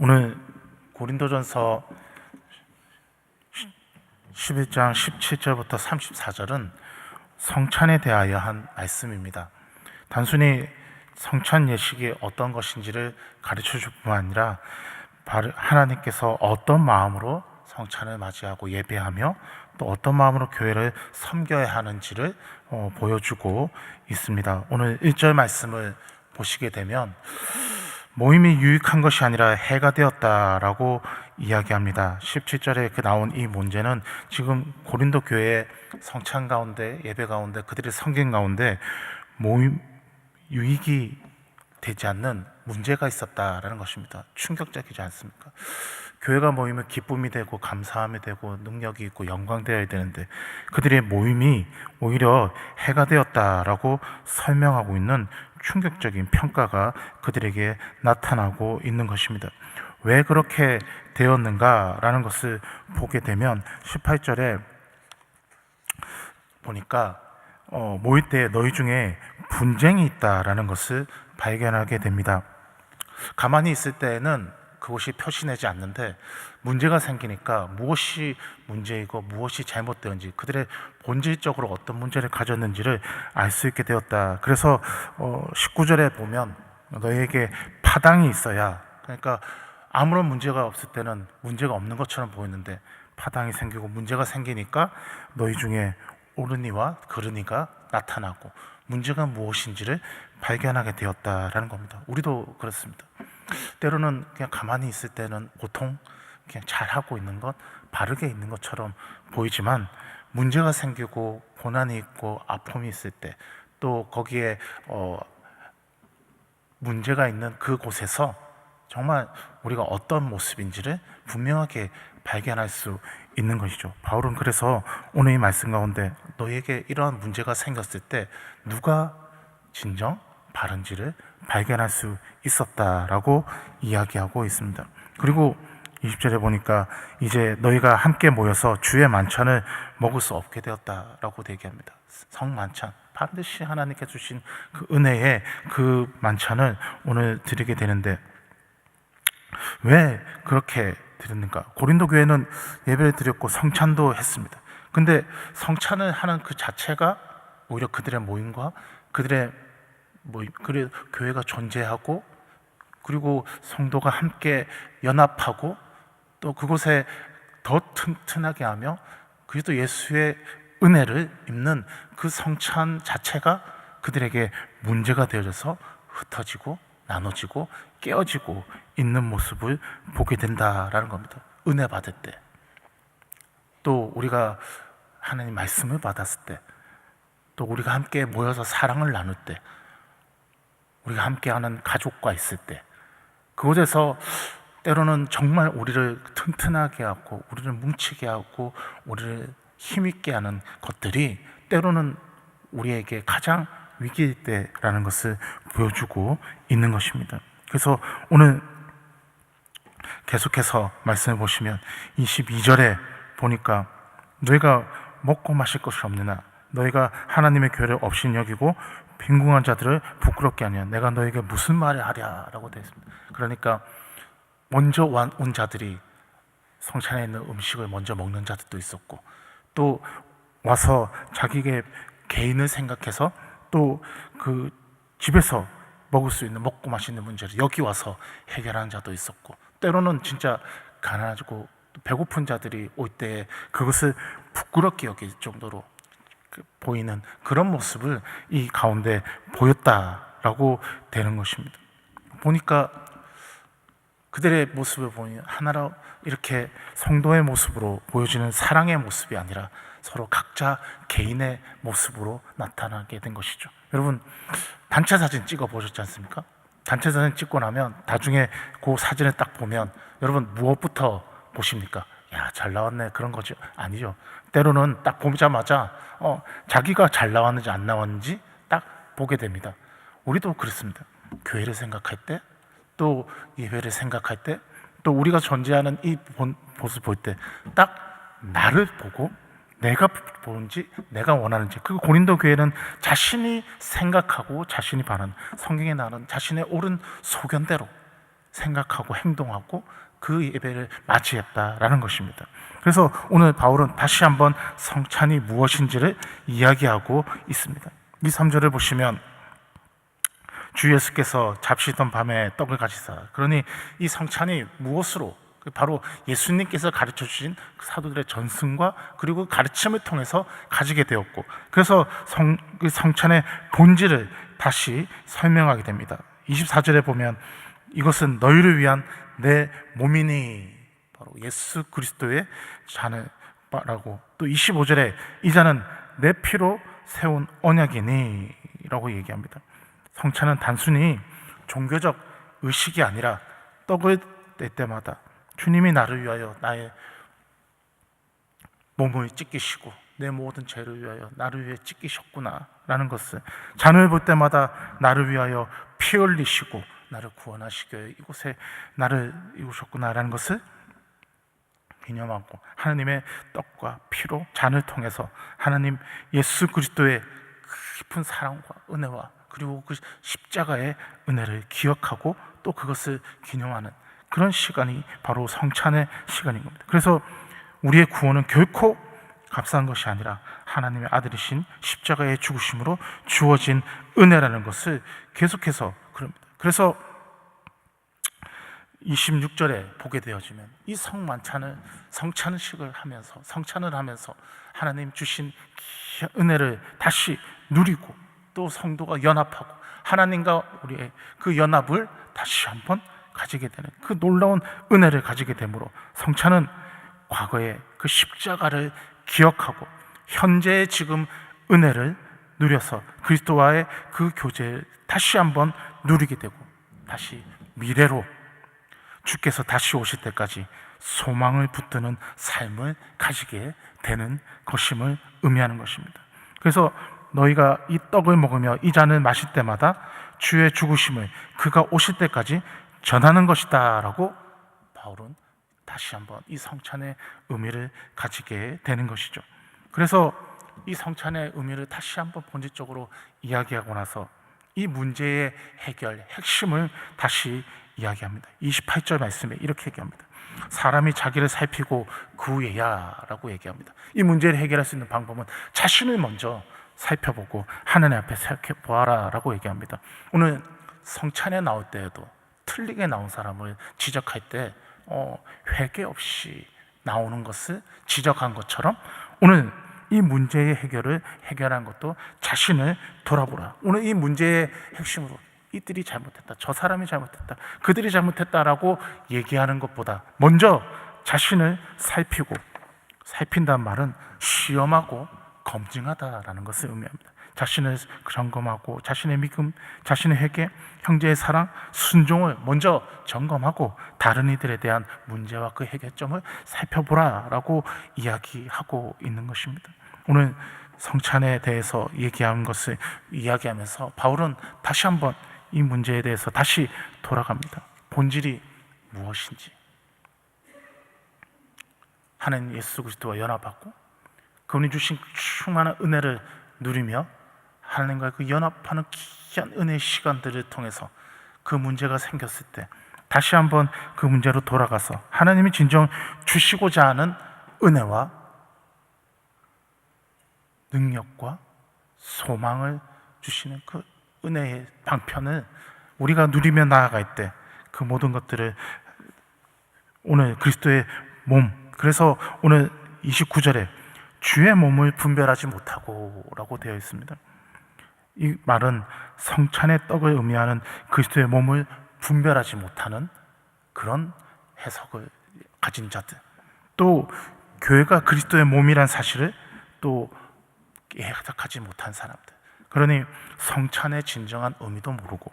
오늘 고린도전서 11장 17절부터 34절은 성찬에 대하여 한 말씀입니다. 단순히 성찬 예식이 어떤 것인지를 가르쳐 줄 뿐만 아니라 하나님께서 어떤 마음으로 성찬을 맞이하고 예배하며 또 어떤 마음으로 교회를 섬겨야 하는지를 보여주고 있습니다. 오늘 1절 말씀을 보시게 되면 모임이 유익한 것이 아니라 해가 되었다라고 이야기합니다. 17절에 나온 이 문제는 지금 고린도 교회의 성찬 가운데, 예배 가운데, 그들의 성경 가운데 모임 유익이 되지 않는 문제가 있었다라는 것입니다. 충격적이지 않습니까? 교회가 모이면 기쁨이 되고 감사함이 되고 능력이 있고 영광되어야 되는데 그들의 모임이 오히려 해가 되었다라고 설명하고 있는 충격적인 평가가 그들에게 나타나고 있는 것입니다. 왜 그렇게 되었는가라는 것을 보게 되면 18절에 보니까 모일 때 너희 중에 분쟁이 있다라는 것을 발견하게 됩니다. 가만히 있을 때에는 그것이 표시내지 않는데 문제가 생기니까 무엇이 문제이고 무엇이 잘못되었는지 그들의 본질적으로 어떤 문제를 가졌는지를 알 수 있게 되었다. 그래서 19절에 보면 너희에게 파당이 있어야, 그러니까 아무런 문제가 없을 때는 문제가 없는 것처럼 보이는데 파당이 생기고 문제가 생기니까 너희 중에 옳으니와 그르니가 나타나고 문제가 무엇인지를 발견하게 되었다라는 겁니다. 우리도 그렇습니다. 때로는 그냥 가만히 있을 때는 보통 그냥 잘하고 있는 것, 바르게 있는 것처럼 보이지만 문제가 생기고 고난이 있고 아픔이 있을 때 또 거기에 문제가 있는 그곳에서 정말 우리가 어떤 모습인지를 분명하게 발견할 수 있는 것이죠. 바울은 그래서 오늘 이 말씀 가운데 너희에게 이러한 문제가 생겼을 때 누가 진정 바른지를 발견할 수 있었다라고 이야기하고 있습니다. 그리고 20절에 보니까 이제 너희가 함께 모여서 주의 만찬을 먹을 수 없게 되었다라고 얘기합니다. 성만찬, 반드시 하나님께 주신 그 은혜의 그 만찬을 오늘 드리게 되는데 왜 그렇게 드렸는가? 고린도 교회는 예배를 드렸고 성찬도 했습니다. 근데 성찬을 하는 그 자체가 오히려 그들의 모임과 그들의 그래 교회가 존재하고 그리고 성도가 함께 연합하고 또 그곳에 더 튼튼하게 하며 그리스도 예수의 은혜를 입는 그 성찬 자체가 그들에게 문제가 되어져서 흩어지고 나눠지고 깨어지고 있는 모습을 보게 된다라는 겁니다. 은혜 받을 때, 또 우리가 하나님 말씀을 받았을 때, 또 우리가 함께 모여서 사랑을 나눌 때, 우리가 함께하는 가족과 있을 때 그곳에서 때로는 정말 우리를 튼튼하게 하고 우리를 뭉치게 하고 우리를 힘있게 하는 것들이 때로는 우리에게 가장 위기일 때라는 것을 보여주고 있는 것입니다. 그래서 오늘 계속해서 말씀을 보시면 22절에 보니까 너희가 먹고 마실 것이 없느냐, 너희가 하나님의 교회를 없인 여기고 빈궁한 자들을 부끄럽게 하냐, 내가 너에게 무슨 말을 하랴라고 되어 있습니다. 그러니까 먼저 온 자들이 성찬에 있는 음식을 먼저 먹는 자들도 있었고 또 와서 자기의 개인을 생각해서 또 그 집에서 먹을 수 있는 먹고 마시는 문제를 여기 와서 해결하는 자도 있었고 때로는 진짜 가난하고 배고픈 자들이 올 때 그것을 부끄럽게 여길 정도로 보이는 그런 모습을 이 가운데 보였다라고 되는 것입니다. 보니까 그들의 모습을 보니 하나로 이렇게 성도의 모습으로 보여지는 사랑의 모습이 아니라 서로 각자 개인의 모습으로 나타나게 된 것이죠. 여러분 단체 사진 찍어 보셨지 않습니까? 단체 사진 찍고 나면 나중에 그 사진을 딱 보면 여러분 무엇부터 보십니까? 야, 잘 나왔네 그런 거죠? 아니죠. 때로는 딱 보자마자 자기가 잘 나왔는지 안 나왔는지 딱 보게 됩니다. 우리도 그렇습니다. 교회를 생각할 때, 또 예배를 생각할 때, 또 우리가 존재하는 이 모습을 볼 때 딱 나를 보고 내가 보는지 내가 원하는지, 그 고린도 교회는 자신이 생각하고 자신이 바라는 성경에 나오는 자신의 옳은 소견대로 생각하고 행동하고 그 예배를 맞이했다라는 것입니다. 그래서 오늘 바울은 다시 한번 성찬이 무엇인지를 이야기하고 있습니다. 이 3절을 보시면 주 예수께서 잡시던 밤에 떡을 가지사, 그러니 이 성찬이 무엇으로, 바로 예수님께서 가르쳐 주신 사도들의 전승과 그리고 가르침을 통해서 가지게 되었고, 그래서 성찬의 본질을 다시 설명하게 됩니다. 24절에 보면 이것은 너희를 위한 내 몸이니, 바로 예수 그리스도의 잔이라고, 또 25절에 이 잔은 내 피로 세운 언약이니 라고 얘기합니다. 성찬은 단순히 종교적 의식이 아니라 떡을 뗄 때마다 주님이 나를 위하여 나의 몸을 찢기시고 내 모든 죄를 위하여 나를 위해 찢기셨구나 라는 것을, 잔을 볼 때마다 나를 위하여 피 흘리시고 나를 구원하시기 위해 이곳에 나를 이루셨구나 라는 것을 기념하고, 하나님의 떡과 피로 잔을 통해서 하나님 예수 그리스도의 깊은 사랑과 은혜와 그리고 그 십자가의 은혜를 기억하고 또 그것을 기념하는 그런 시간이 바로 성찬의 시간인 겁니다. 그래서 우리의 구원은 결코 값싼 것이 아니라 하나님의 아들이신 십자가의 죽으심으로 주어진 은혜라는 것을 계속해서 그럽니다. 그래서 26절에 보게 되어지면 이 성찬식을 하면서, 성찬을 하면서 하나님 주신 은혜를 다시 누리고 또 성도가 연합하고 하나님과 우리의 그 연합을 다시 한번 가지게 되는 그 놀라운 은혜를 가지게 되므로, 성찬은 과거의 그 십자가를 기억하고 현재의 지금 은혜를 누려서 그리스도와의 그 교제를 다시 한번 누리게 되고, 다시 미래로 주께서 다시 오실 때까지 소망을 붙드는 삶을 가지게 되는 것임을 의미하는 것입니다. 그래서 너희가 이 떡을 먹으며 이 잔을 마실 때마다 주의 죽으심을 그가 오실 때까지 전하는 것이다 라고 바울은 다시 한번 이 성찬의 의미를 가지게 되는 것이죠. 그래서 이 성찬의 의미를 다시 한번 본질적으로 이야기하고 나서 이 문제의 해결, 핵심을 다시 이야기합니다. 28절 말씀에 이렇게 얘기합니다. 사람이 자기를 살피고 구해야 라고 얘기합니다. 이 문제를 해결할 수 있는 방법은 자신을 먼저 살펴보고 하나님 앞에 생각해보아라 라고 얘기합니다. 오늘 성찬에 나올 때에도 틀리게 나온 사람을 지적할 때 회개 없이 나오는 것을 지적한 것처럼, 오늘 이 문제의 해결을 해결한 것도 자신을 돌아보라. 오늘 이 문제의 핵심으로 이들이 잘못했다, 저 사람이 잘못했다, 그들이 잘못했다라고 얘기하는 것보다 먼저 자신을 살피고, 살핀다는 말은 시험하고 검증하다라는 것을 의미합니다. 자신을 점검하고 자신의 믿음, 자신의 회개, 형제의 사랑, 순종을 먼저 점검하고 다른 이들에 대한 문제와 그 해결점을 살펴보라라고 이야기하고 있는 것입니다. 오늘 성찬에 대해서 얘기한 것을 이야기하면서 바울은 다시 한번 이 문제에 대해서 다시 돌아갑니다. 본질이 무엇인지, 하나님 예수 그리스도와 연합하고 그분이 주신 충만한 은혜를 누리며 하나님과 그 연합하는 귀한 은혜의 시간들을 통해서 그 문제가 생겼을 때 다시 한번 그 문제로 돌아가서 하나님이 진정 주시고자 하는 은혜와 능력과 소망을 주시는 그 은혜의 방편을 우리가 누리며 나아갈 때 그 모든 것들을 오늘 그리스도의 몸, 그래서 오늘 29절에 주의 몸을 분별하지 못하고 라고 되어 있습니다. 이 말은 성찬의 떡을 의미하는 그리스도의 몸을 분별하지 못하는 그런 해석을 가진 자들, 또 교회가 그리스도의 몸이란 사실을 또 해석하지 못한 사람들, 그러니 성찬의 진정한 의미도 모르고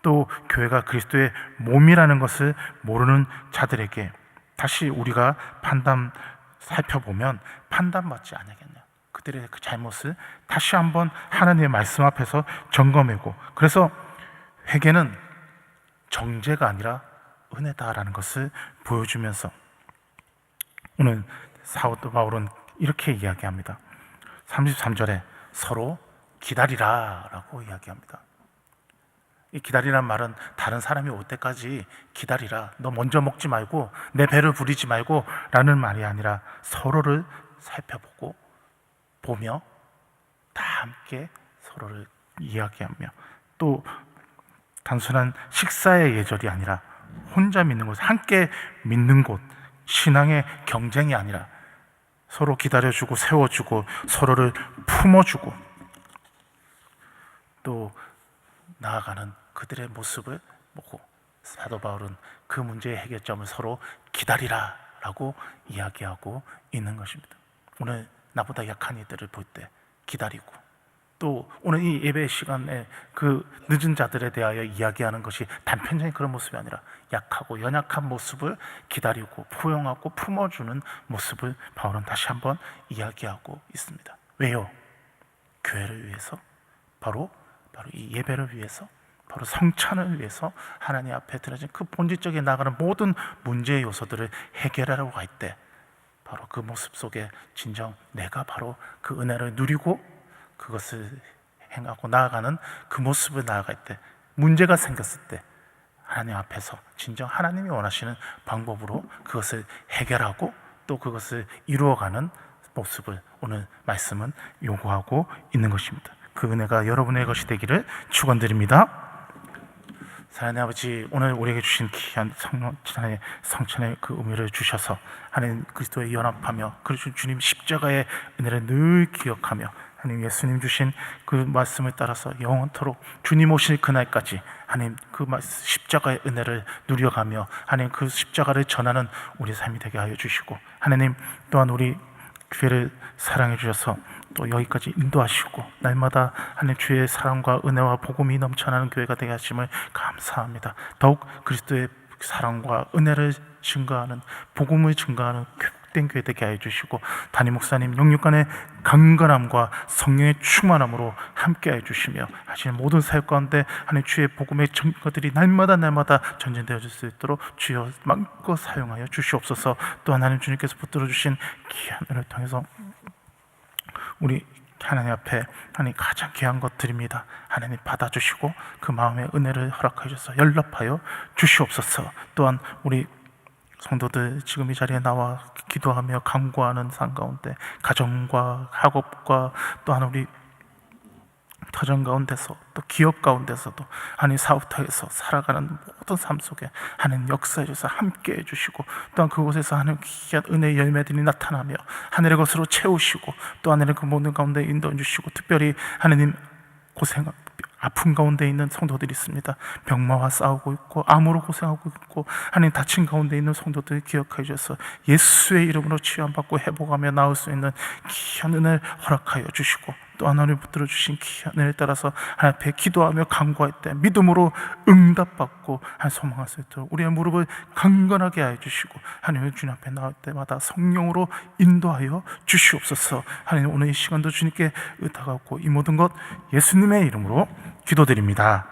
또 교회가 그리스도의 몸이라는 것을 모르는 자들에게 다시 우리가 살펴보면 판단받지 않겠냐, 그들의 그 잘못을 다시 한번 하나님의 말씀 앞에서 점검하고, 그래서 회개는 정죄가 아니라 은혜다라는 것을 보여주면서 오늘 사도 바울은 이렇게 이야기합니다. 33절에 서로 기다리라 라고 이야기합니다. 이 기다리란 말은 다른 사람이 올 때까지 기다리라, 너 먼저 먹지 말고 내 배를 부리지 말고 라는 말이 아니라 서로를 살펴보고 보며 다 함께 서로를 이야기하며, 또 단순한 식사의 예절이 아니라 혼자 믿는 곳, 함께 믿는 곳, 신앙의 경쟁이 아니라 서로 기다려주고 세워주고 서로를 품어주고 또 나아가는 그들의 모습을 보고 사도 바울은 그 문제의 해결점을 서로 기다리라 라고 이야기하고 있는 것입니다. 오늘 나보다 약한 이들을 볼 때 기다리고, 또 오늘 이 예배 시간에 그 늦은 자들에 대하여 이야기하는 것이 단편적인 그런 모습이 아니라 약하고 연약한 모습을 기다리고 포용하고 품어주는 모습을 바울은 다시 한번 이야기하고 있습니다. 왜요? 교회를 위해서, 바로 이 예배를 위해서, 바로 성찬을 위해서 하나님 앞에 드려진 그 본질적인 나가는 모든 문제의 요소들을 해결하려고 할 때 바로 그 모습 속에 진정 내가 바로 그 은혜를 누리고 그것을 행하고 나아가는 그 모습을 나아갈 때, 문제가 생겼을 때 하나님 앞에서 진정 하나님이 원하시는 방법으로 그것을 해결하고 또 그것을 이루어가는 모습을 오늘 말씀은 요구하고 있는 것입니다. 그 은혜가 여러분의 것이 되기를 축원드립니다. 사랑하는 아버지, 오늘 우리에게 주신 귀한 성찬의 그 의미를 주셔서 하나님 그리스도에 연합하며 그리고 주님 십자가의 은혜를 늘 기억하며 하나님 예수님 주신 그 말씀을 따라서 영원토록 주님 오실 그날까지 하나님 그 십자가의 은혜를 누려가며 하나님 그 십자가를 전하는 우리 삶이 되게 하여 주시고, 하나님 또한 우리 교회를 사랑해 주셔서 또 여기까지 인도하시고 날마다 하나님 주의 사랑과 은혜와 복음이 넘쳐나는 교회가 되게 하심을 감사합니다. 더욱 그리스도의 사랑과 은혜를 증가하는, 복음을 증가하는 된 교회 되게 하여 주시고, 담임 목사님 영육간의 강건함과 성령의 충만함으로 함께 해 주시며 하시는 모든 사역 가운데 하나님 주의 복음의 증거들이 날마다 전진되어질 수 있도록 주여 마음껏 사용하여 주시옵소서. 또한 하나님 주님께서 붙들어 주신 귀한 은혜를 통해서 우리 하나님 앞에 하나님 가장 귀한 것 드립니다. 하나님 받아주시고 그 마음의 은혜를 허락하여 주셔서 연락하여 주시옵소서. 또한 우리 성도들 지금 이 자리에 나와 기도하며 간구하는 삶 가운데 가정과 학업과 또한 우리 터전 가운데서 또 기업 가운데서도 하나님 사업터에서 살아가는 모든 삶 속에 하나님 역사해 주셔서 함께 해주시고, 또한 그곳에서 하나님 귀한 은혜의 열매들이 나타나며 하늘의 것으로 채우시고 또 하늘의 그 모든 가운데 인도해 주시고, 특별히 하나님 아픔 가운데 있는 성도들이 있습니다. 병마와 싸우고 있고 암으로 고생하고 있고 하나님 다친 가운데 있는 성도들 기억하여 주셔서 예수의 이름으로 치유받고 회복하며 나올 수 있는 귀한 은혜를 허락하여 주시고, 또 하나님 붙들어 주신 귀한 은혜를 따라서 하나님 앞에 기도하며 간구할 때 믿음으로 응답받고 소망할 수 있도록 우리의 무릎을 강건하게 하여 주시고, 하나님의 주님 앞에 나올 때마다 성령으로 인도하여 주시옵소서. 하나님 오늘 이 시간도 주님께 의탁하고 이 모든 것 예수님의 이름으로 기도드립니다.